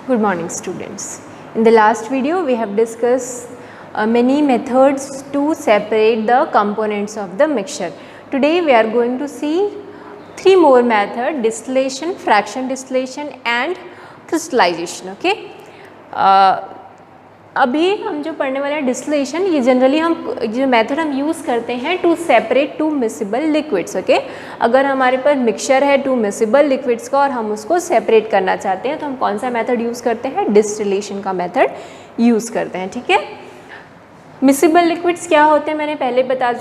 Good morning students. In the last video we have discussed many methods to separate the components of the mixture. Today we are going to see three more methods: distillation, fraction distillation and crystallization. Okay. अभी हम जो पढ़ने वाले हैं distillation, ये generally हम जो method हम यूज़ करते हैं to separate two miscible liquids. Okay, अगर हमारे पास मिक्सचर है टू मिसिबल लिक्विड्स का और हम उसको सेपरेट करना चाहते हैं तो हम कौन सा मेथड यूज़ करते हैं? डिस्टिलेशन का मेथड यूज़ करते हैं. ठीक है. मिसिबल लिक्विड्स क्या होते हैं मैंने पहले बता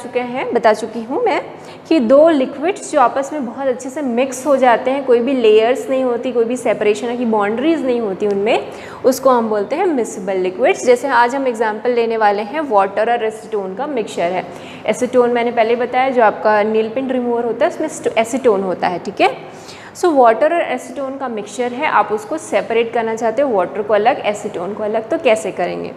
चुकी हूँ मैं कि दो लिक्विड्स जो आपस में बहुत अच्छे से मिक्स हो जाते हैं, कोई भी लेयर्स नहीं होती, कोई भी सेपरेशन की बाउंड्रीज नहीं होती उनमें, उसको हम बोलते हैं मिसिबल लिक्विड्स. जैसे आज हम एग्जांपल लेने वाले हैं वाटर और एसीटोन का मिक्सचर है. एसीटोन मैंने पहले बताया जो आपका नील पेंट रिमूवर होता है उसमें एसीटोन होता है. ठीक है. सो वाटर और एसीटोन का मिक्सचर है, आप उसको सेपरेट करना चाहते हो, वाटर को अलग एसीटोन को अलग, तो कैसे करेंगे?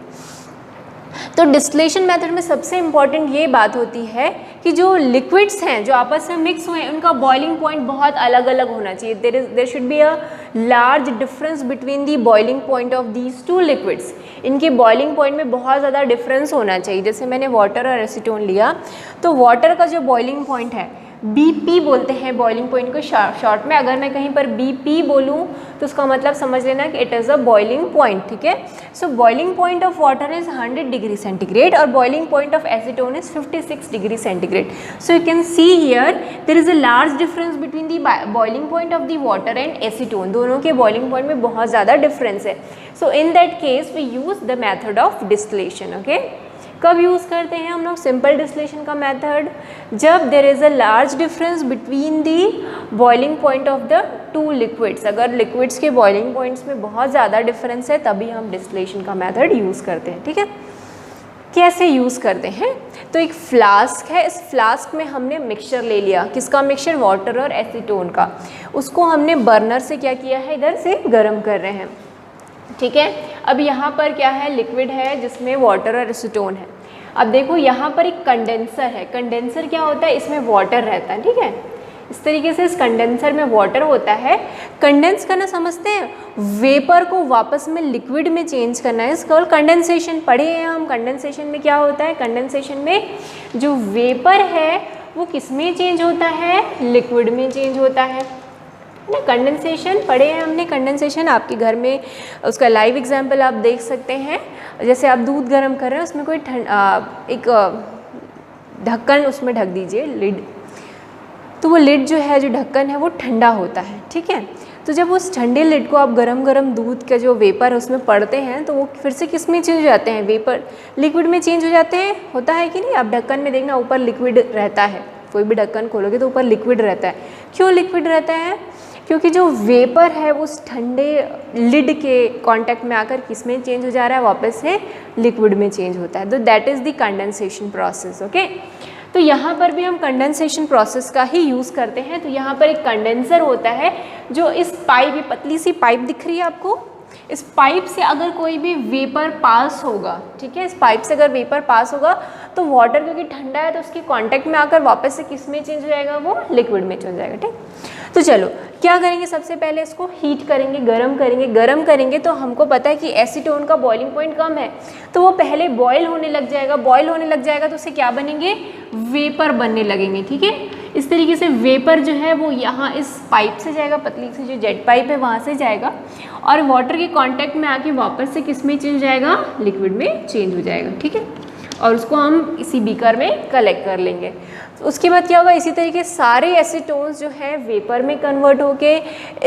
तो डिस्टिलेशन मेथड में सबसे इम्पॉर्टेंट ये बात होती है कि जो लिक्विड्स हैं जो आपस में मिक्स हुए हैं उनका बॉइलिंग पॉइंट बहुत अलग अलग होना चाहिए. There should be a large difference between the boiling point of these two liquids. इनके बॉइलिंग पॉइंट में बहुत ज़्यादा डिफरेंस होना चाहिए. जैसे मैंने वाटर और एसीटोन लिया तो वाटर का जो बॉइलिंग पॉइंट है BP बोलते हैं बॉइलिंग पॉइंट को शॉर्ट में. अगर मैं कहीं पर BP बोलूँ तो उसका मतलब समझ लेना कि it is a boiling point. ठीक है. So boiling point of water is 100 degree centigrade और boiling point of acetone is 56 degree centigrade. So you can see here there is a large difference between the boiling point of the water and acetone. दोनों के boiling point में बहुत ज़्यादा difference है. So in that case we use the method of distillation. Okay, कब use करते हैं हम लोग सिंपल डिस्टिलेशन का मेथड? जब there is a large difference between the boiling point of the two liquids. अगर लिक्विड्स के बॉइलिंग पॉइंट्स में बहुत ज़्यादा डिफरेंस है तभी हम डिस्टिलेशन का मेथड यूज़ करते हैं. ठीक है. कैसे यूज़ करते हैं? तो एक फ्लास्क है, इस फ्लास्क में हमने मिक्सचर ले लिया. किसका मिक्सचर? वाटर और एसीटोन का. उसको हमने बर्नर से क्या किया है, इधर से गर्म कर रहे हैं. ठीक है. अब यहाँ पर क्या है, लिक्विड है जिसमें वाटर और एसीटोन है. अब देखो यहाँ पर एक कंडेंसर है. कंडेंसर क्या होता है? इसमें वाटर रहता है. ठीक है. इस तरीके से इस कंडेंसर में वाटर होता है. कंडेंस करना समझते हैं, वेपर को वापस में लिक्विड में चेंज करना है. इसका कंडेंसेशन पढ़े हैं हम. कंडेंसेशन में क्या होता है? कंडेंसेशन में जो वेपर है वो किस में चेंज होता है? लिक्विड में चेंज होता है. कंडेंसेशन पढ़े हैं हमने. कंडेंसेशन आपके घर में उसका लाइव एग्जांपल आप देख सकते हैं. जैसे आप दूध गर्म कर रहे हैं, उसमें कोई एक ढक्कन उसमें ढक दीजिए, लिड. तो वो लिड जो है, जो ढक्कन है वो ठंडा होता है. ठीक है. तो जब उस ठंडे लिड को आप गरम दूध का जो वेपर है उसमें पड़ते हैं तो वो फिर से किस में चेंज हो जाते हैं? वेपर लिक्विड में चेंज हो जाते हैं. होता है कि नहीं? आप ढक्कन में देखना ऊपर लिक्विड रहता है. कोई भी ढक्कन खोलोगे तो ऊपर लिक्विड रहता है. क्यों लिक्विड रहता है? क्योंकि जो वेपर है वो उस ठंडे लिड के कांटेक्ट में आकर किस में चेंज हो जा रहा है? वापस से लिक्विड में चेंज होता है. तो that is the condensation process. Okay. तो यहाँ पर भी हम कंडेंसेशन प्रोसेस का ही यूज़ करते हैं. तो यहाँ पर एक कंडेंसर होता है जो इस पाइप, ये पतली सी पाइप दिख रही है आपको, इस पाइप से अगर कोई भी वेपर पास होगा, ठीक है, इस पाइप से अगर वेपर पास होगा तो वाटर क्योंकि ठंडा है तो उसके कांटेक्ट में आकर वापस से किस में चेंज हो जाएगा? वो लिक्विड में चेंज हो जाएगा. ठीक. तो चलो क्या करेंगे, सबसे पहले इसको हीट करेंगे, गरम करेंगे तो हमको पता है कि एसीटोन का बॉइलिंग पॉइंट कम है तो वो पहले बॉयल होने लग जाएगा. तो उससे क्या बनेंगे? वेपर बनने लगेंगे. ठीक है. इस तरीके से वेपर जो है वो यहाँ इस पाइप से जाएगा, पतली सी जो जेट पाइप है वहाँ से जाएगा और वाटर के कांटेक्ट में आके वापस से किस में चेंज हो जाएगा? लिक्विड में चेंज हो जाएगा. ठीक है. और उसको हम इसी बीकर में कलेक्ट कर लेंगे. तो उसके बाद क्या होगा? इसी तरीके सारे एसीटोन्स जो है वेपर में कन्वर्ट होके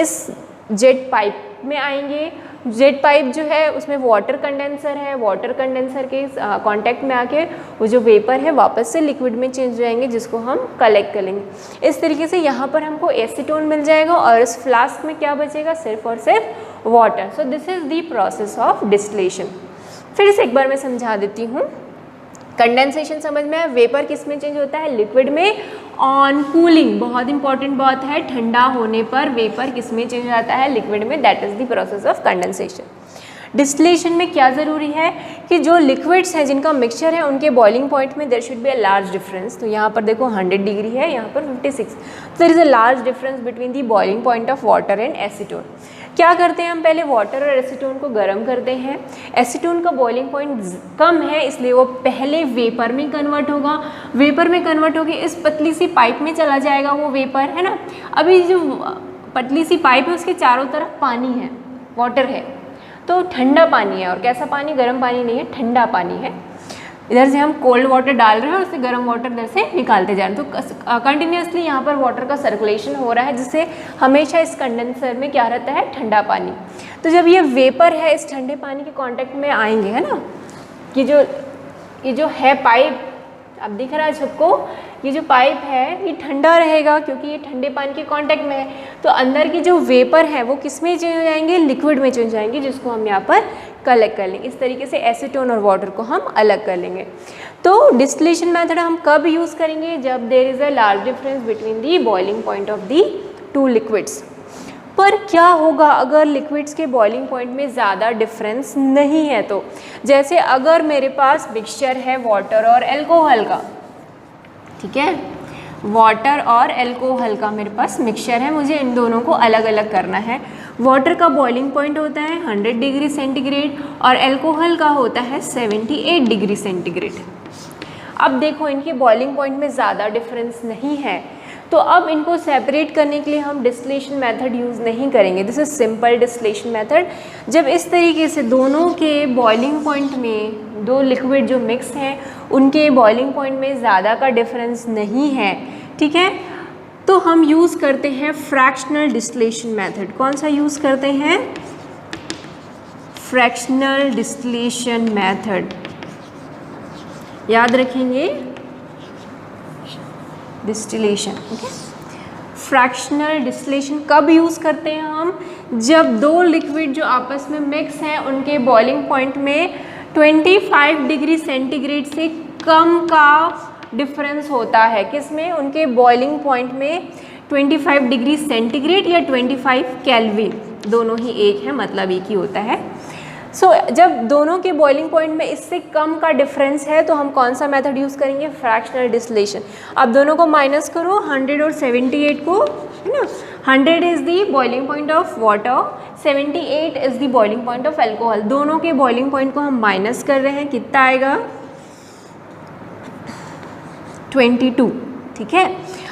इस जेट पाइप में आएंगे. जेट पाइप जो है उसमें वाटर कंडेंसर है, वाटर कंडेंसर के कांटेक्ट में आके वो जो वेपर है वापस से लिक्विड में चेंज हो जाएंगे जिसको हम कलेक्ट कर लेंगे. इस तरीके से यहाँ पर हमको एसीटोन मिल जाएगा और इस फ्लास्क में क्या बचेगा? सिर्फ और सिर्फ water. So this is the process of distillation. फिर से एक बार मैं समझा देती हूँ. कंडेंसेशन समझ में है, वेपर किस में चेंज होता है? लिक्विड में. ऑन कूलिंग, बहुत इंपॉर्टेंट बात है, ठंडा होने पर वेपर किस में चेंज हो जाता है? लिक्विड में. That is the process of condensation. Distillation में क्या ज़रूरी है कि जो लिक्विड्स हैं जिनका मिक्सचर है उनके बॉइलिंग पॉइंट में there should be a large difference. तो यहाँ पर देखो 100 डिग्री है, यहाँ पर 56. तो there is a large difference between the boiling point of water and acetone. क्या करते हैं हम, पहले वाटर और एसीटोन को गर्म करते हैं। एसीटोन का बॉइलिंग पॉइंट कम है इसलिए वो पहले वेपर में कन्वर्ट होगा, वेपर में कन्वर्ट होकर इस पतली सी पाइप में चला जाएगा वो वेपर, है ना। अभी जो पतली सी पाइप है उसके चारों तरफ पानी है, वाटर है, तो ठंडा पानी है। और कैसा पानी, गर्म पानी नहीं है, ठंडा पानी है। इधर से हम कोल्ड वाटर डाल रहे हैं और उससे गर्म वाटर इधर से निकालते जा रहे हैं, तो कंटिन्यूसली यहाँ पर वाटर का सर्कुलेशन हो रहा है, जिससे हमेशा इस कंडेंसर में क्या रहता है, ठंडा पानी। तो जब ये वेपर है इस ठंडे पानी के कांटेक्ट में आएंगे, है ना, ये जो है पाइप, अब दिख रहा है सबको, ये जो पाइप है ये ठंडा रहेगा क्योंकि ये ठंडे पानी के कांटेक्ट में है। तो अंदर की जो वेपर है वो किस में चेंज हो जाएंगे, लिक्विड में चेंज हो जाएंगे, जिसको हम यहाँ पर कलेक्ट कर लेंगे। इस तरीके से एसीटोन और वाटर को हम अलग कर लेंगे। तो डिस्टिलेशन मेथड हम कब यूज़ करेंगे, जब there is a large difference between the boiling point of the two liquids. पर क्या होगा अगर लिक्विड्स के बॉइलिंग पॉइंट में ज़्यादा डिफरेंस नहीं है तो, जैसे अगर मेरे पास मिक्सचर है वाटर और अल्कोहल का, ठीक है, वाटर और अल्कोहल का मेरे पास मिक्सचर है, मुझे इन दोनों को अलग अलग करना है। वाटर का बॉइलिंग पॉइंट होता है 100 डिग्री सेंटीग्रेड और अल्कोहल का होता है 78 डिग्री सेंटीग्रेड। अब देखो इनके बॉइलिंग पॉइंट में ज़्यादा डिफरेंस नहीं है, तो अब इनको सेपरेट करने के लिए हम डिस्टिलेशन मेथड यूज़ नहीं करेंगे। This is simple distillation method. जब इस तरीके से दोनों के बॉइलिंग पॉइंट में, दो लिक्विड जो मिक्स हैं उनके बॉइलिंग पॉइंट में ज़्यादा का डिफरेंस नहीं है, ठीक है, तो हम यूज़ करते हैं फ्रैक्शनल डिस्टिलेशन मेथड। कौन सा यूज़ करते हैं, फ्रैक्शनल डिस्टिलेशन मेथड, याद रखेंगे, डिस्टिलेशन, ठीक है। फ्रैक्शनल डिस्टिलेशन कब यूज़ करते हैं हम, जब दो लिक्विड जो आपस में मिक्स हैं उनके बॉइलिंग पॉइंट में 25 डिग्री सेंटीग्रेड से कम का डिफरेंस होता है। किसमें, उनके बॉइलिंग पॉइंट में 25 डिग्री सेंटीग्रेड या 25 केल्विन, दोनों ही एक है, मतलब एक ही होता है। जब दोनों के बॉइलिंग पॉइंट में इससे कम का डिफरेंस है तो हम कौन सा मेथड यूज़ करेंगे, फ्रैक्शनल डिस्टिलेशन। अब दोनों को माइनस करो, 100 और 78 को, है ना, 100 is the boiling point of water, 78 is the boiling point of alcohol. दोनों के बॉइलिंग पॉइंट को हम माइनस कर रहे हैं, कितना आएगा, 22, ठीक है।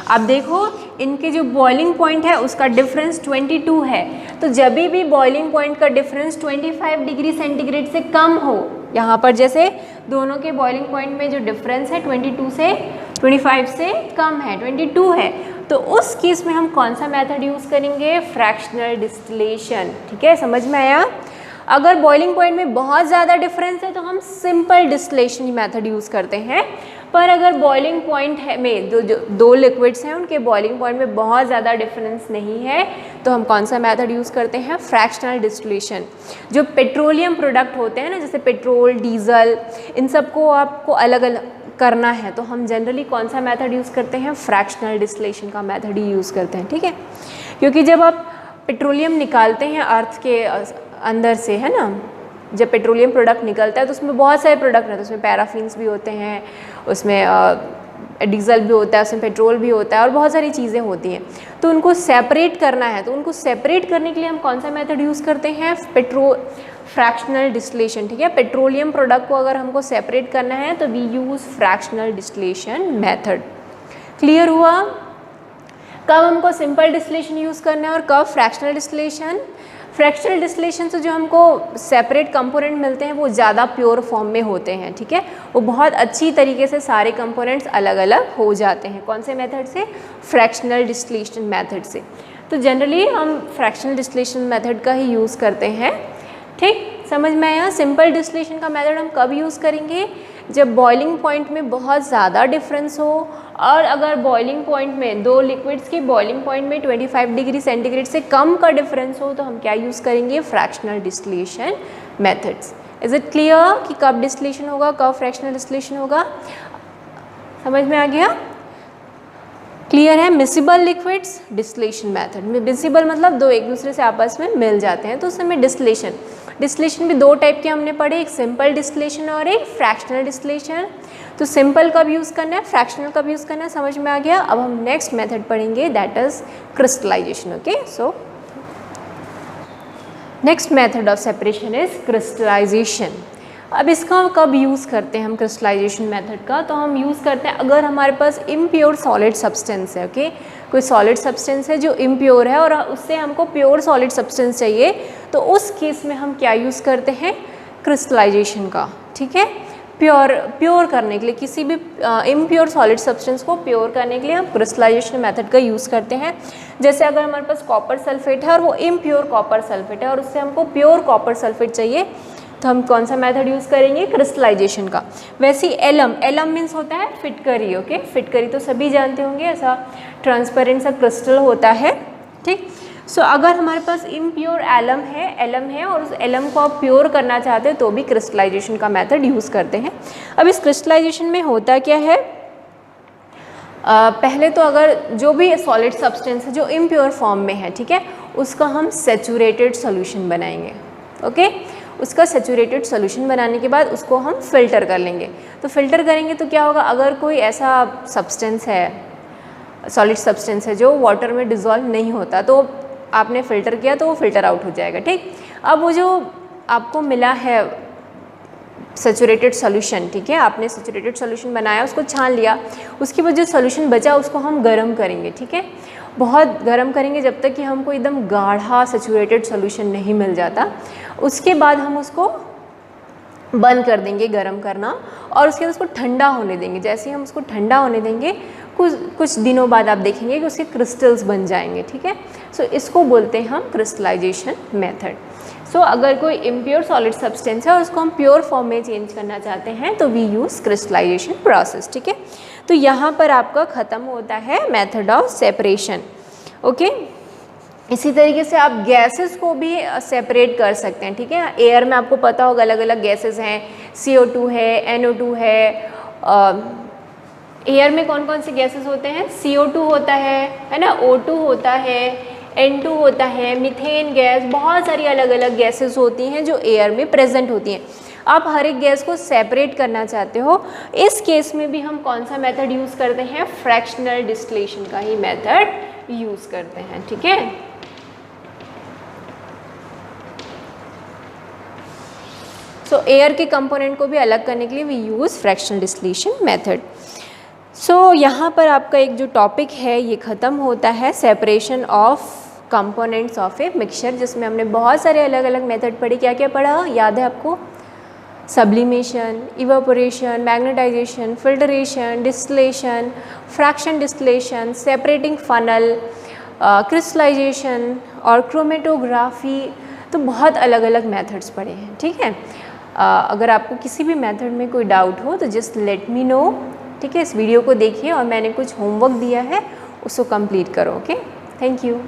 अब देखो इनके जो बॉइलिंग पॉइंट है उसका डिफरेंस 22 है, तो जब भी बॉइलिंग पॉइंट का डिफरेंस 25 डिग्री सेंटीग्रेड से कम हो, यहाँ पर जैसे दोनों के बॉइलिंग पॉइंट में जो डिफरेंस है 25 से कम है, 22 है, तो उस केस में हम कौन सा मेथड यूज़ करेंगे, फ्रैक्शनल डिस्टिलेशन, ठीक है, समझ में आया। अगर बॉइलिंग पॉइंट में बहुत ज़्यादा डिफरेंस है तो हम सिंपल डिस्टिलेशन मेथड यूज़ करते हैं। पर अगर बॉइलिंग पॉइंट है में दो लिक्विड्स हैं उनके बॉइलिंग पॉइंट में बहुत ज़्यादा डिफरेंस नहीं है तो हम कौन सा मेथड यूज़ करते हैं, फ्रैक्शनल डिस्टिलेशन। जो पेट्रोलियम प्रोडक्ट होते हैं ना, जैसे पेट्रोल, डीजल, इन सबको आपको अलग अलग करना है तो हम जनरली कौन सा मेथड यूज़ करते हैं, फ्रैक्शनल डिस्टिलेशन का मेथड ही यूज़ करते हैं, ठीक है। क्योंकि जब आप पेट्रोलियम निकालते हैं अर्थ के अंदर से, है ना, जब पेट्रोलियम प्रोडक्ट निकलता है तो उसमें बहुत सारे प्रोडक्ट रहते हैं, उसमें पैराफिन्स भी होते हैं, उसमें डीजल भी होता है, उसमें पेट्रोल भी होता है और बहुत सारी चीज़ें होती हैं। तो उनको सेपरेट करना है, तो उनको सेपरेट करने के लिए हम कौन सा मेथड यूज़ करते हैं, फ्रैक्शनल डिस्टिलेशन, ठीक है। पेट्रोलियम प्रोडक्ट को अगर हमको सेपरेट करना है तो we use fractional distillation method. Clear हुआ, कब हमको सिंपल डिस्टिलेशन यूज़ करना है और कब फ्रैक्शनल डिस्टिलेशन। फ्रैक्शनल डिस्टिलेशन से जो हमको सेपरेट कंपोनेंट मिलते हैं वो ज़्यादा प्योर फॉर्म में होते हैं, ठीक है, वो बहुत अच्छी तरीके से सारे कंपोनेंट्स अलग अलग हो जाते हैं। कौन से मेथड से, फ्रैक्शनल डिस्टिलेशन मेथड से। तो जनरली हम फ्रैक्शनल डिस्टिलेशन मेथड का ही यूज़ करते हैं, ठीक, समझ में आया। सिंपल डिस्टिलेशन का मेथड हम कब यूज़ करेंगे, जब बॉइलिंग पॉइंट में बहुत ज़्यादा डिफरेंस हो और अगर बॉइलिंग पॉइंट में दो लिक्विड्स की बॉइलिंग पॉइंट में 25 डिग्री सेंटीग्रेड से कम का डिफरेंस हो तो हम क्या यूज़ करेंगे, fractional distillation methods. Is it clear कि कब डिस्टिलेशन होगा, कब फ्रैक्शनल डिस्टिलेशन होगा, समझ में आ गया, क्लियर है। Miscible liquids, distillation method. Miscible मतलब दो एक दूसरे से आपस में मिल जाते हैं तो उस समय डिस्टिलेशन भी दो टाइप के हमने पढ़े, एक सिंपल डिस्टिलेशन और एक फ्रैक्शनल डिस्टिलेशन। तो सिंपल कब यूज़ करना है, फ्रैक्शनल कब यूज़ करना है, समझ में आ गया। अब हम नेक्स्ट मेथड पढ़ेंगे, that is crystallization. Okay, so next method of separation is crystallization. अब इसका कब यूज़ करते हैं हम क्रिस्टलाइजेशन मेथड का, तो हम यूज़ करते हैं अगर हमारे पास इम्प्योर सॉलिड सब्सटेंस है, ओके, कोई सॉलिड सब्सटेंस है जो इम्प्योर है और उससे हमको प्योर सॉलिड सब्सटेंस चाहिए, तो उस केस में हम क्या यूज़ करते हैं, क्रिस्टलाइजेशन का, ठीक है। प्योर करने के लिए, किसी भी इम्प्योर सॉलिड सब्सटेंस को प्योर करने के लिए हम क्रिस्टलाइजेशन मेथड का यूज़ करते हैं। जैसे अगर हमारे पास कॉपर सल्फेट है और वो इम्प्योर कॉपर सल्फेट है और उससे हमको प्योर कॉपर सल्फेट चाहिए, तो हम कौन सा मेथड यूज़ करेंगे, क्रिस्टलाइजेशन का। वैसे ही एलम मीन्स होता है फिटकरी, ओके, फिटकरी तो सभी जानते होंगे, ऐसा ट्रांसपेरेंट सा क्रिस्टल होता है, ठीक। सो अगर हमारे पास इम्प्योर एलम है और उस एलम को आप प्योर करना चाहते हैं तो भी क्रिस्टलाइजेशन का मेथड यूज़ करते हैं। अब इस क्रिस्टलाइजेशन में होता क्या है, पहले तो अगर जो भी सॉलिड सब्सटेंस है जो इम्प्योर फॉर्म में है, ठीक है, उसका हम सैचुरेटेड सॉल्यूशन बनाएंगे, ओके। उसका सैचुरेटेड सॉल्यूशन बनाने के बाद उसको हम फिल्टर कर लेंगे। तो फिल्टर करेंगे तो क्या होगा, अगर कोई ऐसा सब्सटेंस है, सॉलिड सब्सटेंस है जो वाटर में डिज़ोल्व नहीं होता, तो आपने फ़िल्टर किया तो वो फ़िल्टर आउट हो जाएगा, ठीक। अब वो जो आपको मिला है सैचुरेटेड सॉल्यूशन, ठीक है, आपने सैचुरेटेड सॉल्यूशन बनाया, उसको छान लिया, उसके बाद जो सॉल्यूशन बचा उसको हम गर्म करेंगे, ठीक है, बहुत गर्म करेंगे जब तक कि हमको एकदम गाढ़ा सैचुरेटेड सॉल्यूशन नहीं मिल जाता। उसके बाद हम उसको बंद कर देंगे गर्म करना और उसके बाद उसको ठंडा होने देंगे। जैसे ही हम उसको ठंडा होने देंगे कुछ दिनों बाद आप देखेंगे कि उसके क्रिस्टल्स बन जाएंगे, ठीक है। सो इसको बोलते हैं हम क्रिस्टलाइजेशन मेथड। सो अगर कोई इम्प्योर सॉलिड सब्सटेंस है और उसको हम प्योर फॉर्म में चेंज करना चाहते हैं तो वी यूज़ क्रिस्टलाइजेशन प्रोसेस, ठीक है। तो यहाँ पर आपका ख़त्म होता है मेथड ऑफ सेपरेशन, ओके। इसी तरीके से आप गैसेस को भी सेपरेट कर सकते हैं, ठीक है। एयर में आपको पता होगा अलग अलग गैसेस हैं, CO2 है, NO2 है। एयर में कौन कौन से गैसेस होते हैं, CO2 होता है ना, O2 होता है, N2 होता है, मीथेन गैस, बहुत सारी अलग अलग गैसेस होती हैं जो एयर में प्रेजेंट होती हैं। आप हर एक गैस को सेपरेट करना चाहते हो, इस केस में भी हम कौन सा मेथड यूज़ करते हैं, फ्रैक्शनल डिस्टिलेशन का ही मेथड यूज़ करते हैं, ठीक है। सो एयर के कंपोनेंट को भी अलग करने के लिए we use fractional distillation method. So यहाँ पर आपका एक जो टॉपिक है ये ख़त्म होता है, separation of components of a mixture, जिसमें हमने बहुत सारे अलग अलग मेथड पढ़े। क्या क्या पढ़ा याद है आपको, sublimation, evaporation, magnetization, filtration, distillation, fraction distillation, separating funnel, crystallization और क्रोमेटोग्राफी। तो बहुत अलग अलग मेथड्स पढ़े हैं, ठीक है। अगर आपको किसी भी मेथड में कोई डाउट हो तो जस्ट लेट मी नो, ठीक है। इस वीडियो को देखिए और मैंने कुछ होमवर्क दिया है उसको कंप्लीट करो, ओके। Thank you.